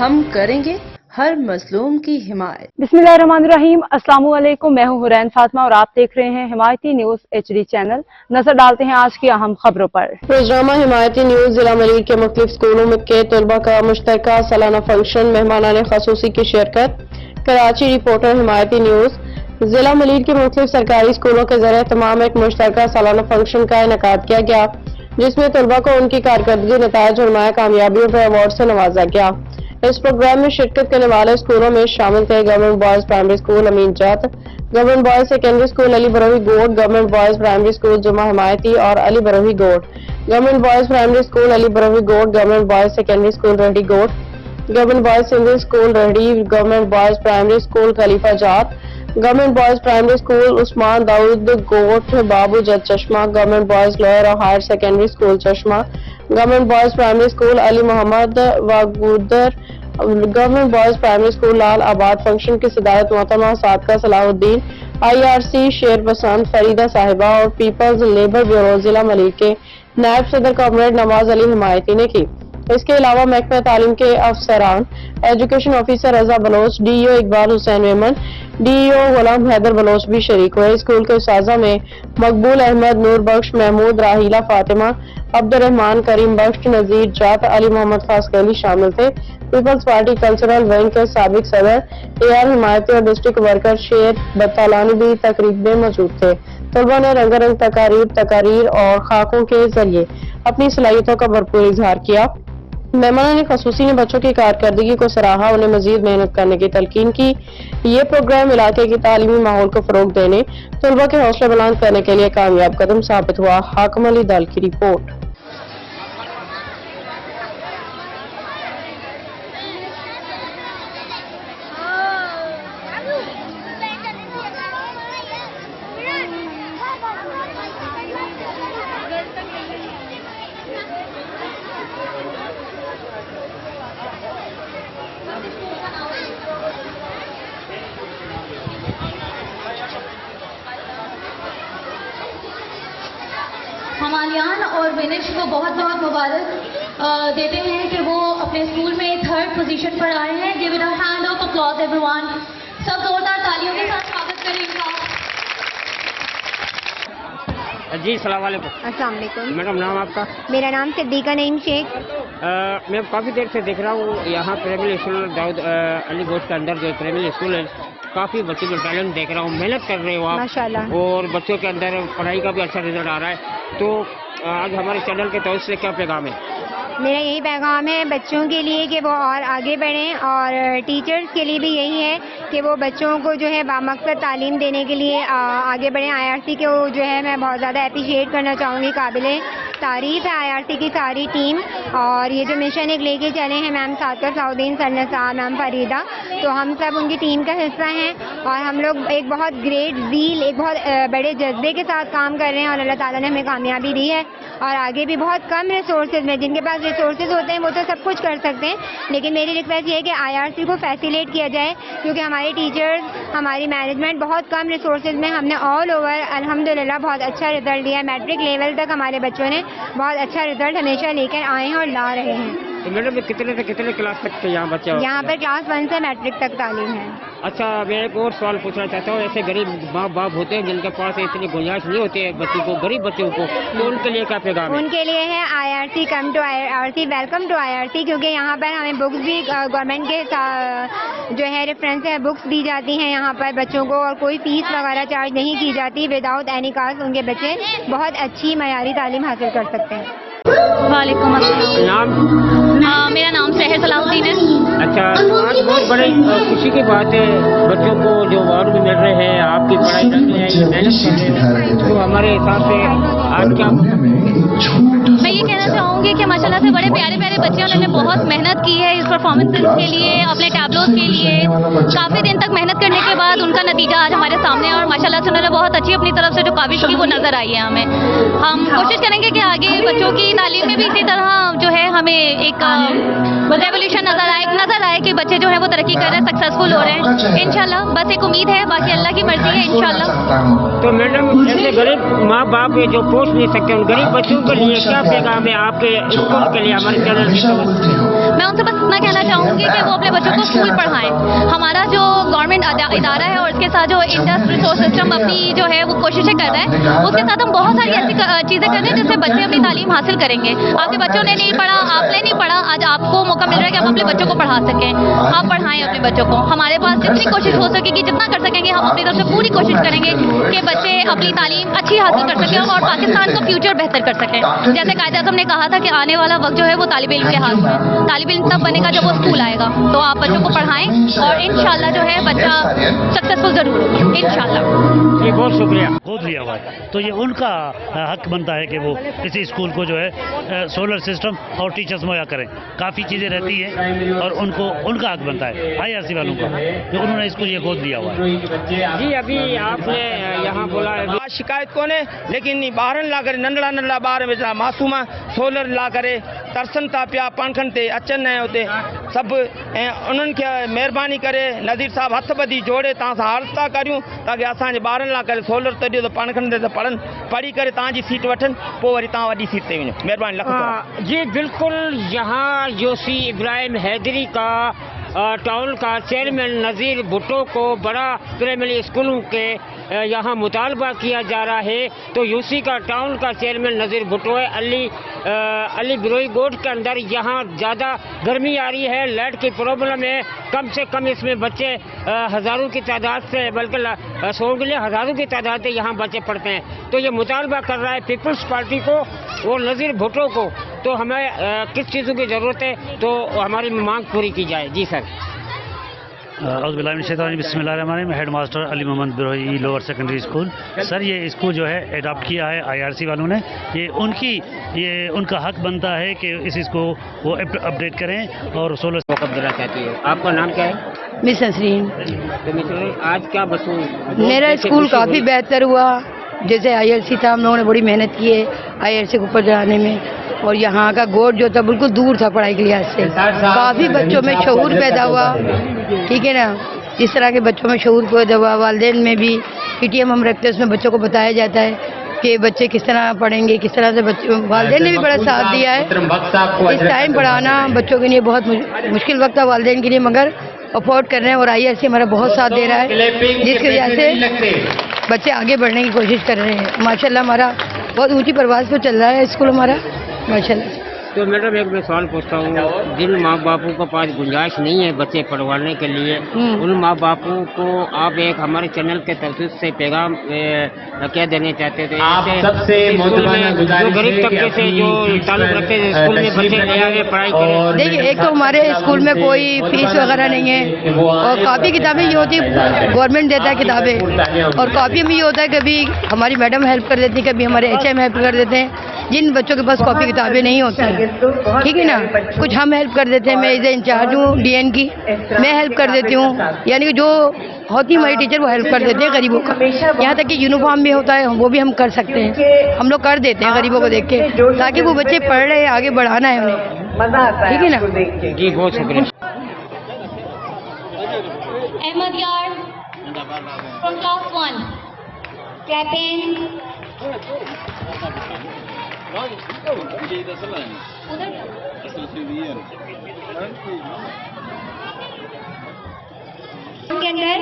ہم کریں گے ہر مظلوم کی حمایت۔ بسم اللہ الرحمن الرحیم، السلام علیکم، میں ہوں حرین فاطمہ اور آپ دیکھ رہے ہیں حمایتی نیوز HD چینل۔ نظر ڈالتے ہیں آج کی اہم خبروں پر۔ روزنامہ حمایتی نیوز ضلع ملیر کے مختلف اسکولوں کے طلباء کا مشترکہ سالانہ فنکشن، مہمانان خصوصی کی شرکت۔ کراچی رپورٹر حمایتی نیوز ضلع ملیر کے مختلف سرکاری اسکولوں کے ذریعے تمام ایک مشترکہ سالانہ فنکشن کا انعقاد کیا گیا، جس میں طلباء کو ان کی کارکردگی، نتائج اور نمایاں کامیابیوں پر ایوارڈ سے نوازا گیا۔ اس پروگرام میں شرکت کرنے والے اسکولوں میں شامل تھے government boys primary school Amin Jat, government boys secondary school Ali Brohi گوڑ، government boys primary school Juma Himayati اور علی بروہی گوڑ، government boys primary school Ali Brohi گوڑ، گورنمنٹ بوائز سیکنڈری اسکول ریڈی گوڑ، گورنمنٹ بوائز سنگل اسکول ریڈی، government boys primary school Khalifa Jat, government boys primary school Usman Daud گوٹھ بابو جد چشمہ، گورنمنٹ بوائز لوئر اور ہائر سیکنڈری اسکول چشمہ، گورنمنٹ بوائز پرائمری اسکول علی محمد واگودر، گورنمنٹ بوائز پرائمری اسکول لال آباد۔ فنکشن کی صدارت محترمہ صادقہ صلاح الدین، IRC شیر پسند فریدہ صاحبہ اور پیپلز لیبر بیورو ضلع ملیر کے نائب صدر کامریڈ نواز علی حمایتی نے کی۔ اس کے علاوہ محکمہ تعلیم کے افسران، ایجوکیشن آفیسر رضا بلوچ، DEO اقبال حسین میمن، DEO غلام حیدر بلوچ بھی شریک ہوئے۔ اسکول کے اساتذہ میں مقبول احمد، نور بخش، محمود، راحیلہ فاطمہ، عبد الرحمان، کریم بخش، نذیر جات، علی محمد فاسقلی شامل تھے۔ پیپلز پارٹی کلچرل ونگ کے سابق صدر AR حمایتی اور ڈسٹرکٹ ورکر شیر بطالانی بھی تقریب میں موجود تھے۔ طلباء نے رنگا رنگ تقاریر اور خاکوں کے ذریعے اپنی صلاحیتوں کا بھرپور اظہار کیا۔ مہمانان خصوصی نے بچوں کی کارکردگی کو سراہا، انہیں مزید محنت کرنے کی تلقین کی۔ یہ پروگرام علاقے کی تعلیمی ماحول کو فروغ دینے، طلباء کے حوصلے بلند کرنے کے لیے کامیاب قدم ثابت ہوا۔ حاکم علی دل کی رپورٹ۔ ہم آلیان اور وینش کو بہت بہت مبارک دیتے ہیں کہ وہ اپنے اسکول میں 3rd پوزیشن پر آئے ہیں۔ Give it a hand of applause everyone, سب زوردار تالیوں کے ساتھ سواگت کریں ان کا۔ جی السلام علیکم۔ السلام علیکم میڈم، نام آپ کا؟ میرا نام صدیقہ نعیم شیخ۔ میں کافی دیر سے دیکھ رہا ہوں یہاں پرائمری اسکول داؤد علی گوشت کے اندر جو پرائمری اسکول ہے، کافی بچوں میں ٹیلنٹ دیکھ رہا ہوں، محنت کر رہے ہو آپ ماشاءاللہ، اور بچوں کے اندر پڑھائی کا بھی اچھا رزلٹ آ رہا ہے۔ تو آج ہمارے چینل کے طور سے کیا پیغام ہے؟ میرا یہی پیغام ہے بچوں کے لیے کہ وہ اور آگے بڑھیں، اور ٹیچرز کے لیے بھی یہی ہے کہ وہ بچوں کو جو ہے بامقصد تعلیم دینے کے لیے آگے بڑھیں۔ IRC کو جو ہے میں بہت زیادہ اپریشیٹ کرنا چاہوں گی، قابل تعریف ہے IRC کی ساری ٹیم، اور یہ جو مشن ایک لے کے چلے ہیں میم صادقہ صلاح الدین، سر نثار، میم فریدہ، تو ہم سب ان کی ٹیم کا حصہ ہیں، اور ہم لوگ ایک بہت گریٹ زیل، ایک بہت بڑے جذبے کے ساتھ کام کر رہے ہیں، اور اللہ تعالیٰ نے ہمیں کامیابی دی ہے۔ اور آگے بھی بہت کم ریسورسز میں، جن کے پاس ریسورسز ہوتے ہیں وہ تو سب کچھ کر سکتے ہیں، لیکن میری ریکویسٹ یہ ہے کہ IRC کو فیسیلیٹ کیا جائے، کیونکہ ہمارے ٹیچرز، ہماری مینجمنٹ بہت کم ریسورسز میں، ہم نے آل اوور الحمدللہ بہت اچھا رزلٹ دیا ہے۔ میٹرک لیول تک ہمارے بچوں نے بہت اچھا رزلٹ ہمیشہ لے کر آئے ہیں اور لا رہے ہیں۔ تو میڈم کتنے سے کتنے کلاس تک کے یہاں بچے؟ یہاں پر کلاس 1 سے میٹرک تک تعلیم ہے۔ اچھا، میں ایک اور سوال پوچھنا چاہتا ہوں، ایسے غریب ماں باپ ہوتے ہیں جن کے پاس اتنی گنجائش نہیں ہوتی ہے بچوں کو، غریب بچوں کو، تو ان کے لیے کیا پیغام ہے؟ ان کے لیے ہے IRC come to IRC، welcome to IRC، کیونکہ یہاں پر ہمیں بکس بھی گورنمنٹ کے جو ہے ریفرنس ہے، بکس دی جاتی ہیں یہاں پر بچوں کو، اور کوئی فیس وغیرہ چارج نہیں کی جاتی۔ وداؤٹ اینی کاسٹ ان کے بچے بہت اچھی معیاری تعلیم حاصل کر سکتے ہیں۔ وعلیکم السلام۔ نام؟ میرا نام سحر صلاح الدین ہے۔ اچھا، آج بہت بڑی خوشی کی بات ہے، بچوں کو جو اوارڈ بھی مل رہے ہیں، آپ کی پڑھائی کر رہے ہیں، محنت کر رہے ہیں، تو ہمارے حساب سے آج کیا؟ میں یہ کہنا چاہوں گی کہ ماشاءاللہ سے بڑے پیارے پیارے بچے، انہوں نے بہت محنت کی ہے اس پرفارمنسز کے لیے، اپنے ٹیبلوز کے لیے، کافی دن تک محنت کرنے کے بعد ان کا نتیجہ آج ہمارے سامنے ہے، اور ماشاءاللہ سے انہوں نے بہت اچھی اپنی طرف سے جو کاوش کی وہ نظر آئی ہے ہمیں۔ ہم کوشش کریں گے کہ آگے بچوں کی تعلیم میں بھی اسی طرح جو ہے ہمیں ایک ریولیوشن نظر آئے کہ بچے جو ہیں وہ ترقی کر رہے ہیں، سکسیزفل ہو رہے ہیں انشاءاللہ۔ بس ایک امید ہے، باقی اللہ کی مرضی ہے انشاءاللہ۔ تو میڈم، ایسے غریب ماں باپ جو پوچھ نہیں سکتے ان غریب بچوں کے لیے کیا پیغام ہے आपके स्कूल के लिए हमारे चैनल की तरफ से? मैं उनसे बस इतना कहना चाहूँगी कि वो अपने बच्चों को स्कूल पढ़ाएं। हमारा जो गवर्नमेंट इदारा है और इसके साथ जो इंडस रिसोर्स सिस्टम अपनी जो है वो कोशिशें कर रहा है, उसके साथ हम बहुत सारी ऐसी चीज़ें कर रहे हैं जिससे बच्चे अपनी तालीम हासिल करेंगे। आपके बच्चों ने नहीं पढ़ा, आपने नहीं पढ़ा, आज आपको मौका मिल रहा है कि आप अपने बच्चों को पढ़ा सकें। आप पढ़ाएं अपने बच्चों को। हमारे पास जितनी कोशिश हो सकेगी, जितना कर सकेंगे, हम अपनी तरफ से पूरी कोशिश करेंगे कि बच्चे अपनी तालीम अच्छी हासिल कर सकें और पाकिस्तान का फ्यूचर बेहतर कर सकें। जैसे कायद-ए-आज़म ने कहा था कि आने वाला वक्त जो है वो तालिब इल्म के हाथ में है। तालिब इल्म तब बनेगा जब वो स्कूल आएगा। तो आप बच्चों को पढ़ाएं और इंशाल्लाह जो है बच्चा सक्सेसफुल जरूर होगा, इंशाल्लाह। जी बहुत शुक्रिया। गोद लिया हुआ है तो ये उनका हक बनता है कि वो किसी स्कूल को जो है सोलर सिस्टम और टीचर्स मुहैया करें। काफ़ी चीज़ें रहती हैं और उनको उनका हक बनता है IRC वालों का, जो उन्होंने इसको ये गोद लिया हुआ है। जी अभी आपने यहाँ बोला है शिकायत कोन्हे, लेकिन ॿारनि लाइ करे नंढड़ा नंढड़ा ॿार वेचारा मासूम सोलर लाइ करे तरसनि था पिया, पंखनि ते अचनि ऐं उते सभु, ऐं उन्हनि खे महिरबानी करे नज़ीर साहब हथ ॿधी जोड़े तव्हां सां अर्ज़ु था करियूं ताकी असांजे ॿारनि लाइ करे सोलर ते ॾियो त पंखनि ते त पढ़नि, पढ़ी करे तव्हांजी सीट वठनि, पोइ वरी तव्हां वॾी सीट ते वञो। महिरबानी लख जी बिल्कुल। यहाँ यूसी इब्राहिम हैदरी का टाउन का चेयरमैन नज़ीर भुट्टो को बड़ा प्राइमरी स्कूलों के यहाँ मुतालबा किया जा रहा है। तो यूसी का टाउन का चेयरमैन नज़ीर भुट्टो है। अली बिरोई गोड के अंदर यहाँ ज़्यादा गर्मी आ रही है, लाइट की प्रॉब्लम है, कम से कम इसमें बच्चे हज़ारों की तादाद से, बल्कि सौ के लिए हज़ारों की तादाद से यहाँ बच्चे पढ़ते हैं। तो ये मुतालबा कर रहा है पीपल्स पार्टी को और नज़ीर भुट्टो को। तो हमें किस चीज़ों की ज़रूरत है तो हमारी मांग पूरी की जाए। जी सर। बिस्मिल्लाहिर्रहमानिर्रहीम। Head master Ali Mohammad Biroi lower secondary school. Sir ये स्कूल जो है अडॉप्ट किया है IRC वालों ने, ये उनका हक बनता है कि इस इसको वो अपडेट करें और 16 कब देना चाहती है। आपका नाम क्या है? मिस नसरीन। तो मित्र आज क्या बसों मेरा स्कूल काफ़ी बेहतर हुआ। जैसे IRC था, हम लोगों ने बड़ी मेहनत की है IRC को ऊपर जाने में, और यहाँ का गोद जो था बिल्कुल दूर था पढ़ाई के लिहाज से। काफ़ी बच्चों में शऊर पैदा हुआ, ठीक है ना। जिस तरह के बच्चों में शऊर पैदा हुआ, वालिदैन में भी PTM हम रखते हैं, उसमें बच्चों को बताया जाता है कि बच्चे किस तरह पढ़ेंगे, किस तरह से बच्चे, वालिदैन ने भी बड़ा साथ दिया है। इस टाइम पढ़ाना बच्चों के लिए बहुत मुश्किल वक्त था वालिदैन के लिए, मगर अफोर्ड कर रहे हैं और IRC हमारा बहुत साथ दे रहा है, जिसकी वजह से बच्चे आगे बढ़ने की कोशिश कर रहे हैं। माशाल्लाह हमारा बहुत ऊंची परवाज़ पर चल रहा है स्कूल हमारा, माशाल्लाह। तो मैडम एक मैं सवाल पूछता हूँ, जिन माँ बापों के पास गुंजाइश नहीं है बच्चे पढ़वाने के लिए, उन माँ बापों को आप एक हमारे चैनल के तरफ से पैगाम क्या देने चाहते थे? आप सबसे जो गरीब तबके से जो ताल्लुक रखते हैं स्कूल में बच्चे ले आए पढ़ाई करें। देखिए, एक तो हमारे स्कूल में कोई फीस वगैरह नहीं है, और काफ़ी किताबें ये होती है गवर्नमेंट देता है किताबें, और काफ़ी में ये होता है कभी हमारी मैडम हेल्प कर देती है, कभी हमारे HM हेल्प कर देते हैं। जिन बच्चों के पास कॉपी किताबें नहीं होती, ठीक है ना, कुछ हम हेल्प कर देते हैं। मैं इसे इंचार्ज हूँ DN की, मैं हेल्प कर देती हूँ, यानी कि जो होती है हमारी टीचर वो हेल्प कर देते हैं गरीबों का। यहाँ तक कि यूनिफॉर्म भी होता है, वो भी हम कर सकते हैं, हम लोग कर देते हैं गरीबों को देख के, ताकि वो बच्चे पढ़ रहे हैं, आगे बढ़ाना है उन्हें, ठीक है ना। जी बहुत शुक्रिया। अहमद यार from class 1 clapping के अंदर,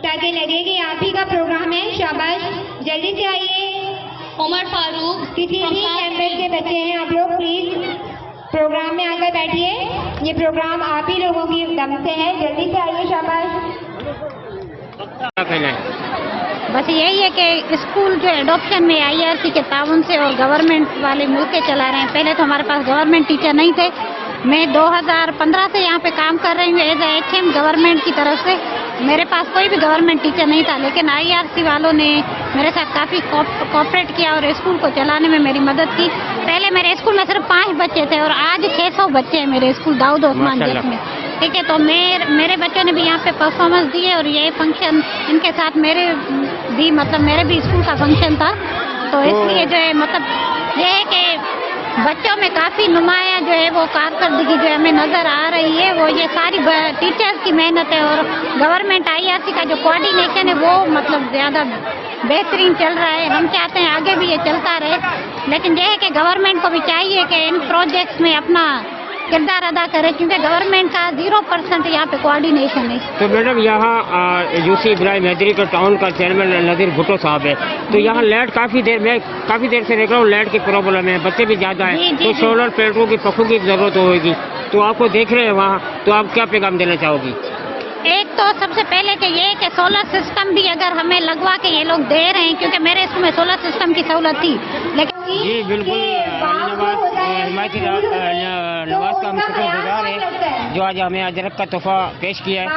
ताकि लगे कि आप ही का प्रोग्राम है। शाबाश, जल्दी से आइए। उमर फारूक किसी भी कैंपस के बच्चे हैं आप लोग, प्लीज प्रोग्राम में आकर बैठिए। ये प्रोग्राम आप ही लोगों की दम से है, जल्दी से आइए। शाबाश। क्या कहना है? बस यही है कि स्कूल जो एडॉप्शन में IRC के ताउन से और गवर्नमेंट वाले मिलकर चला रहे हैं। पहले तो हमारे पास गवर्नमेंट टीचर नहीं थे। मैं 2015 से यहाँ पे काम कर रही हूँ एज HM गवर्नमेंट की तरफ से। मेरे पास कोई भी गवर्नमेंट टीचर नहीं था, लेकिन IRC वालों ने मेरे साथ काफ़ी कोऑपरेट किया और स्कूल को चलाने में मेरी मदद की। पहले मेरे स्कूल में सिर्फ 5 बच्चे थे और आज 600 बच्चे हैं मेरे स्कूल दाऊद ओस्मान जेट में, ठीक है। तो मेरे बच्चों ने भी यहाँ पे परफॉर्मेंस दी है, और ये फंक्शन इनके साथ मेरे भी स्कूल का फंक्शन था। तो इसलिए जो है मतलब ये है कि बच्चों में काफ़ी नुमाया जो है वो कारकर्दगी जो हमें नज़र आ रही है, वो ये सारी टीचर्स की मेहनत है, और गवर्नमेंट IRC का जो कोऑर्डिनेशन है वो मतलब ज़्यादा बेहतरीन चल रहा है। हम चाहते हैं आगे भी ये चलता रहे, लेकिन यह है कि गवर्नमेंट को भी चाहिए कि इन प्रोजेक्ट्स में अपना किरदार अदा करे, क्योंकि गवर्नमेंट का 0% यहाँ पे कोऑर्डिनेशन है। तो मैडम यहाँ यूसी इब्राहिम हैदरी का टाउन का चेयरमैन नज़ीर भुट्टो साहब है, तो यहाँ लाइट काफ़ी देर से देख रहा हूँ लाइट की प्रॉब्लम है, बच्चे भी ज़्यादा हैं, तो सोलर प्लेटों की पखों की ज़रूरत होगी, तो आपको देख रहे हैं वहाँ, तो आप क्या पैगाम देना चाहोगी? एक तो सबसे पहले कि ये कि सोलर सिस्टम भी अगर हमें लगवा के ये लोग दे रहे हैं, क्योंकि मेरे स्कूल में सोलर सिस्टम की सहूलत थी, लेकिन जी बिल्कुल हिमायती नवाज का हम शुक्रगुजार है जो आज हमें अजरक का तोहफा पेश किया है।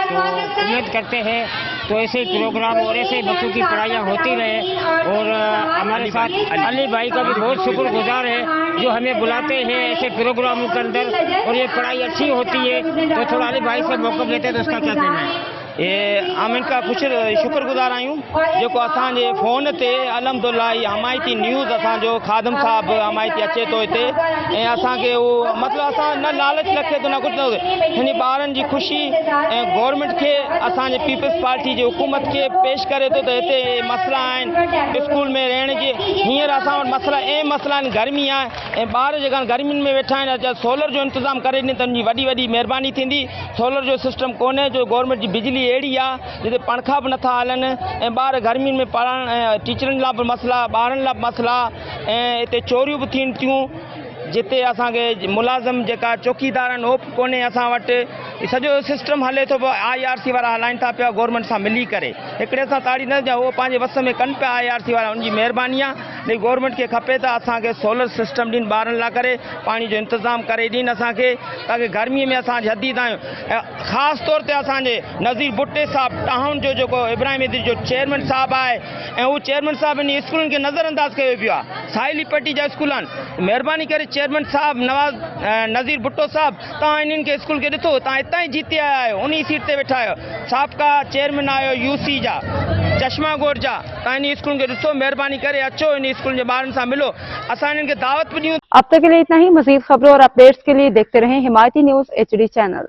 तो उम्मीद करते हैं तो ऐसे ही प्रोग्राम और ऐसे ही बच्चों की पढ़ाइयाँ होती रहे, और हमारे साथ अली भाई का भी बहुत शुक्रगुजार है जो हमें बुलाते हैं ऐसे प्रोग्रामों के अंदर, और ये पढ़ाई अच्छी होती है। तो थोड़ा अली भाई से मौका लेते हैं तो उसका क्या कहना है? हम इनका कुछ शुक्रगुजार आहियूं जेको असांजे फ़ोन ते अलहमदुलिल्लाह हमायती न्यूज़ असांजो खादम साहब हमायती अचे थो हिते, ऐं असांखे उहो मतिलबु असां न लालच रखे थो न कुझु न, हिन ॿारनि जी ख़ुशी ऐं गवर्नमेंट खे असांजे पीपल्स पार्टी जी हुकूमत खे पेश करे थो त हिते मसइला आहिनि स्कूल में रहण जे। हींअर असां वटि मसइला आहिनि, गर्मी आहे ऐं ॿार जेका गर्मियुनि में वेठा आहिनि, सोलर जो इंतज़ाम करे ॾिनी त उनजी वॾी वॾी महिरबानी थींदी। सोलर जो सिस्टम कोन्हे, जो गवर्नमेंट जी बिजली अहिड़ी आहे जिते पंखा बि नथा हलनि, ऐं ॿार गर्मियुनि में पढ़ण, टीचरनि लाइ बि मसइला, ॿारनि लाइ बि मसइला, ऐं हिते चोरियूं बि थियनि थियूं जिते असांखे मुलाज़िम जेका चौकीदार आहिनि उहो बि कोन्हे असां वटि। सॼो सिस्टम हले थो पियो, IRC वारा हलाइनि था पिया गवर्नमेंट सां मिली करे, हिकिड़े सां ताड़ी न ॾिया, उहो पंहिंजे वस में कनि पिया IRC वारा, उनजी महिरबानी आहे। लेकिन गवर्नमेंट खे खपे त असांखे सोलर सिस्टम ॾियनि ॿारनि लाइ करे, पाणी जो इंतज़ाम करे ॾियनि असांखे, ताकी गर्मीअ में असां जदीद आहियूं। ऐं ख़ासि तौर ते असांजे नज़ीर भुट्टे साहब टाउन जो जेको इब्राहिम हैदरी जो चेयरमैन साहब आहे, ऐं उहो चेयरमैन साहब इन स्कूलनि खे नज़रअंदाज़ कयो पियो आहे। साहिली पट्टी जा स्कूल आहिनि, महिरबानी करे चेयरमैन साहब नज़ीर भुट्टो साहब, तव्हां इन्हनि खे स्कूल खे ॾिठो, तव्हां हितां ई जीते आया आहियो, उन सीट ते वेठा आहियो, साबिक़ा चेयरमैन आहियो UC जा चश्मा गोर जा, तव्हां इन स्कूल खे ॾिसो, महिरबानी करे अचो इन स्कूल जे ॿारनि सां मिलो, असां इन्हनि खे दावत बि ॾियूं। अब तक के लिए इतना ही। मज़ीद खबरों और अपडेट्स के लिए देखते रहें हिमायती न्यूज़ HD चैनल।